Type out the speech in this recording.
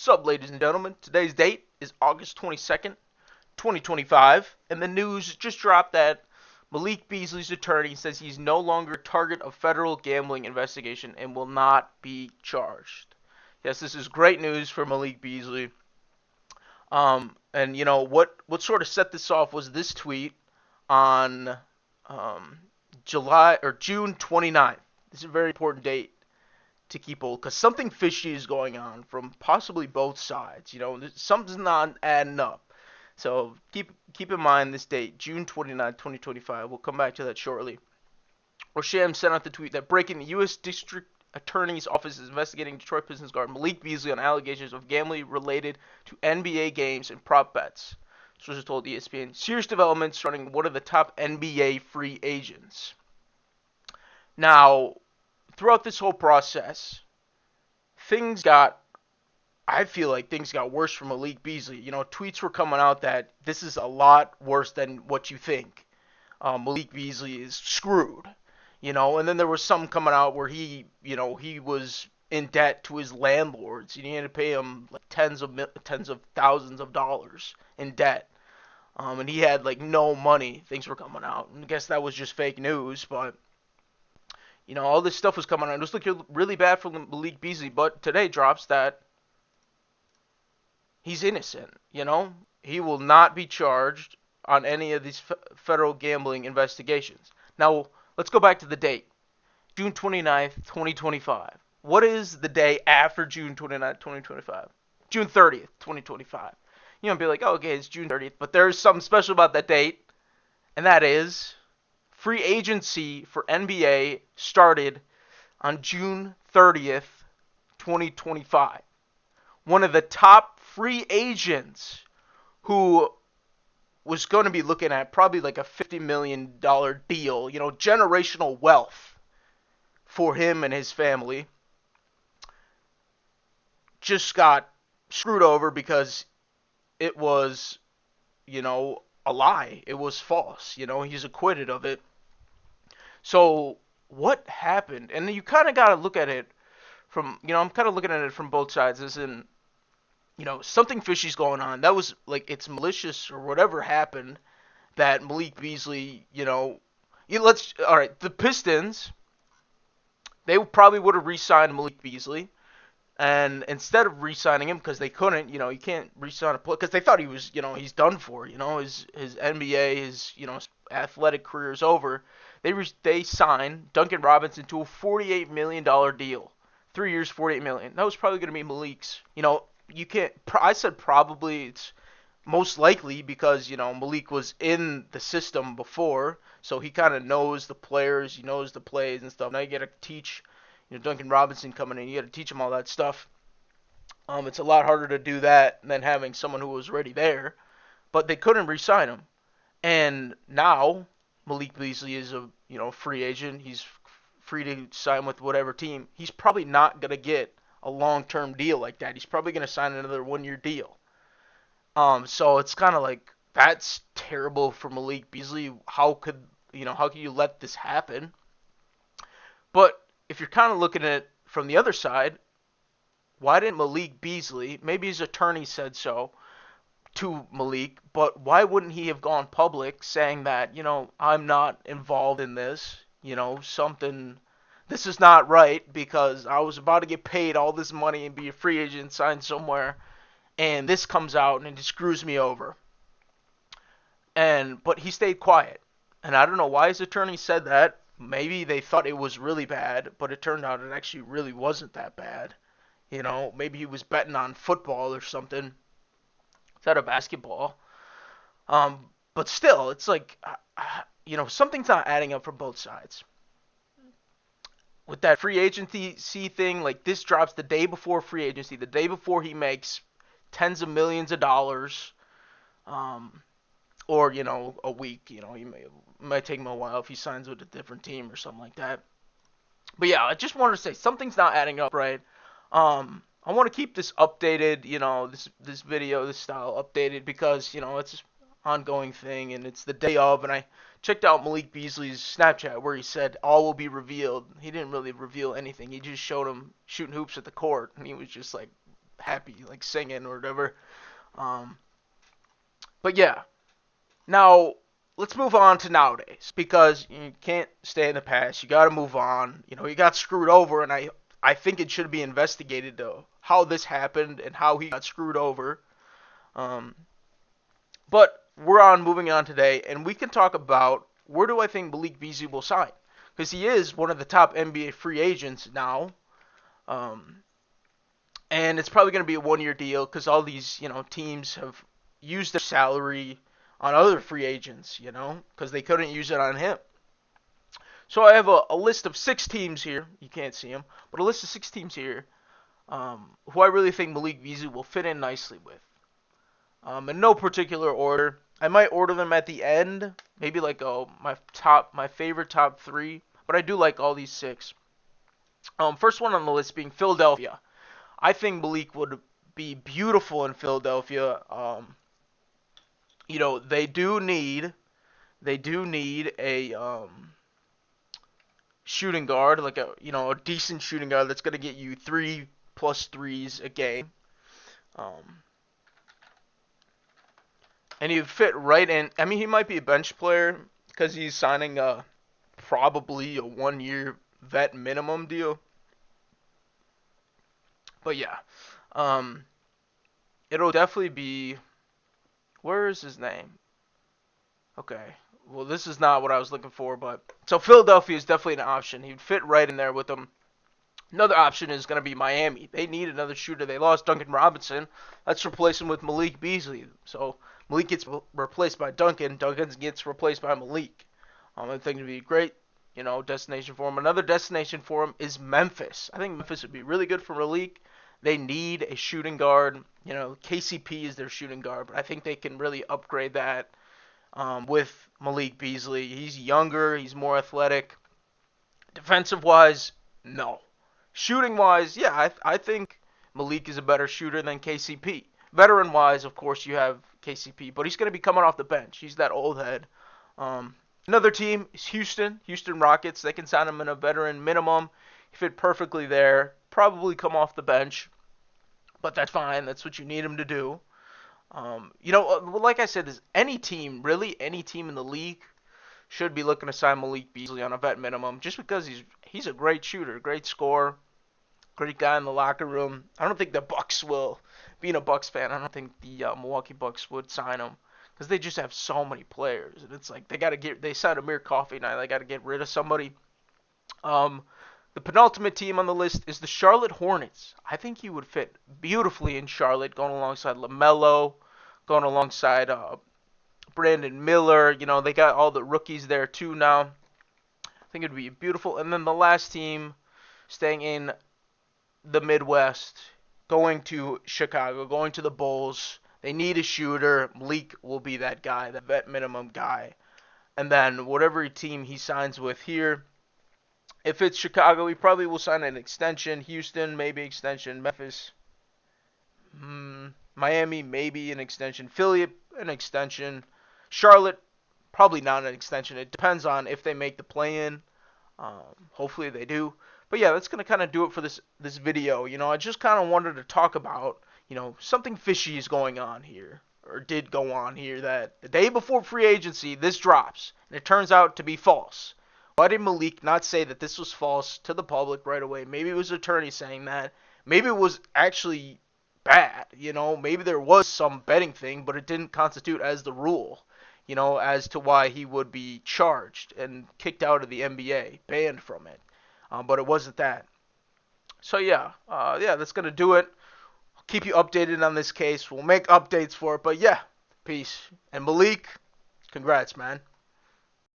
What's up, ladies and gentlemen? Today's date is August 22nd, 2025, and the news just dropped that Malik Beasley's attorney says he's no longer a target of federal gambling investigation and will not be charged. Yes, this is great news for Malik Beasley. And you know what sort of set this off was this tweet on June 29th. This is a very important date to keep old because something fishy is going on from possibly both sides. You know, something's not adding up. So keep in mind this date, June 29, 2025. We'll come back to that shortly. Rosham sent out the tweet that breaking the U.S. District Attorney's Office is investigating Detroit Pistons guard Malik Beasley on allegations of gambling related to NBA games and prop bets. Sources told ESPN. Serious developments surrounding one of the top NBA free agents. Now, throughout this whole process, I feel like things got worse for Malik Beasley. You know, tweets were coming out that this is a lot worse than what you think. Malik Beasley is screwed. You know, and then there was some coming out where he was in debt to his landlords. He had to pay them like tens of thousands of dollars in debt. And he had like no money. Things were coming out. And I guess that was just fake news, but you know, all this stuff was coming out. It was looking really bad for Malik Beasley, but today drops that he's innocent. You know, he will not be charged on any of these federal gambling investigations. Now, let's go back to the date. June 29th, 2025. What is the day after June 29th, 2025? June 30th, 2025. You might be like, oh, okay, it's June 30th, but there's something special about that date, and that is free agency for NBA started on June 30th, 2025. One of the top free agents who was going to be looking at probably like a $50 million deal, you know, generational wealth for him and his family, just got screwed over because it was, you know, a lie. It was false. You know, he's acquitted of it. So what happened? And you kind of got to look at it from, you know, I'm kind of looking at it from both sides. As in, you know, something fishy's going on. That was like, it's malicious or whatever happened that Malik Beasley, you know, all right, the Pistons, they probably would have re-signed Malik Beasley. And instead of re-signing him, because they couldn't, you know, you can't re-sign a player, because they thought he was, you know, he's done for, you know, his NBA, his, you know, his athletic career is over. They signed Duncan Robinson to a $48 million deal. 3 years, $48 million. That was probably going to be Malik's. You know, you can't, I said probably, it's most likely because, you know, Malik was in the system before, so he kind of knows the players, he knows the plays and stuff. Now you got to teach, you know, Duncan Robinson coming in, you got to teach him all that stuff. It's a lot harder to do that than having someone who was already there, but they couldn't re-sign him. And now Malik Beasley is a, you know, free agent. He's free to sign with whatever team. He's probably not going to get a long-term deal like that. He's probably going to sign another one-year deal. So it's kind of like, that's terrible for Malik Beasley. How could you let this happen? But if you're kind of looking at it from the other side, why didn't Malik Beasley, maybe his attorney said so to Malik, but why wouldn't he have gone public saying that, you know, I'm not involved in this, you know, this is not right because I was about to get paid all this money and be a free agent signed somewhere, and this comes out and it screws me over. But he stayed quiet, and I don't know why his attorney said that. Maybe they thought it was really bad, but it turned out it actually really wasn't that bad. You know, maybe he was betting on football or something instead of basketball. But still, it's like, you know, something's not adding up from both sides. With that free agency thing, like this drops the day before free agency, the day before he makes tens of millions of dollars, or, you know, a week, you know, might take him a while if he signs with a different team or something like that. But yeah, I just wanted to say something's not adding up right. I want to keep this updated, you know, this video, this style updated because, you know, it's an ongoing thing and it's the day of, and I checked out Malik Beasley's Snapchat where he said all will be revealed. He didn't really reveal anything. He just showed him shooting hoops at the court, and he was just like happy, like singing or whatever. Um, but yeah, now let's move on to nowadays because you can't stay in the past. You got to move on. You know, he got screwed over, and I think it should be investigated though how this happened and how he got screwed over. Um, but we're on moving on today, and we can talk about where do I think Malik Beasley will sign because he is one of the top NBA free agents now. Um, and it's probably going to be a 1 year deal because all these teams have used their salary on other free agents, because they couldn't use it on him. So I have a list of 6 teams here. You can't see them, but a list of 6 teams here who I really think Malik Beasley will fit in nicely with. In no particular order. I might order them at the end, maybe like my favorite top 3, but I do like all these 6. First one on the list being Philadelphia. I think Malik would be beautiful in Philadelphia. They do need a shooting guard, like a decent shooting guard that's gonna get you 3+3s a game. And he'd fit right in. I mean, he might be a bench player because he's signing probably a 1 year vet minimum deal. But yeah, it'll definitely be. Where is his name? Okay. Well, this is not what I was looking for, but so Philadelphia is definitely an option. He'd fit right in there with them. Another option is going to be Miami. They need another shooter. They lost Duncan Robinson. Let's replace him with Malik Beasley. So Malik gets replaced by Duncan. Duncan gets replaced by Malik. I think it'd be a great, destination for him. Another destination for him is Memphis. I think Memphis would be really good for Malik. They need a shooting guard. KCP is their shooting guard, but I think they can really upgrade that with Malik Beasley. He's younger. He's more athletic. Defensive-wise, no. Shooting-wise, yeah, I think Malik is a better shooter than KCP. Veteran-wise, of course, you have KCP, but he's going to be coming off the bench. He's that old head. Another team is Houston Rockets. They can sign him in a veteran minimum. He fit perfectly there. Probably come off the bench, but that's fine. That's what you need him to do. Like I said, is any team in the league should be looking to sign Malik Beasley on a vet minimum, just because he's a great shooter, great scorer, great guy in the locker room. I don't think the Bucks will. Being a Bucks fan, I don't think the Milwaukee Bucks would sign him because they just have so many players, and it's like they signed Amir Coffey now. They got to get rid of somebody. The penultimate team on the list is the Charlotte Hornets. I think he would fit beautifully in Charlotte, going alongside LaMelo, going alongside Brandon Miller. They got all the rookies there too now. I think it'd be beautiful. And then the last team, staying in the Midwest, going to Chicago, going to the Bulls. They need a shooter. Malik will be that guy, the vet minimum guy. And then whatever team he signs with here, if it's Chicago, he probably will sign an extension. Houston, maybe extension. Memphis, Miami, maybe an extension. Philly, an extension. Charlotte, probably not an extension. It depends on if they make the play-in. Hopefully they do. But yeah, that's going to kind of do it for this video. I just kind of wanted to talk about, something fishy is going on here, or did go on here, that the day before free agency, this drops, and it turns out to be false. Why did Malik not say that this was false to the public right away? Maybe it was an attorney saying that. Maybe it was actually bad, Maybe there was some betting thing, but it didn't constitute as the rule, as to why he would be charged and kicked out of the NBA, banned from it. But it wasn't that. So yeah, that's going to do it. I'll keep you updated on this case. We'll make updates for it. But yeah, peace. And Malik, congrats, man.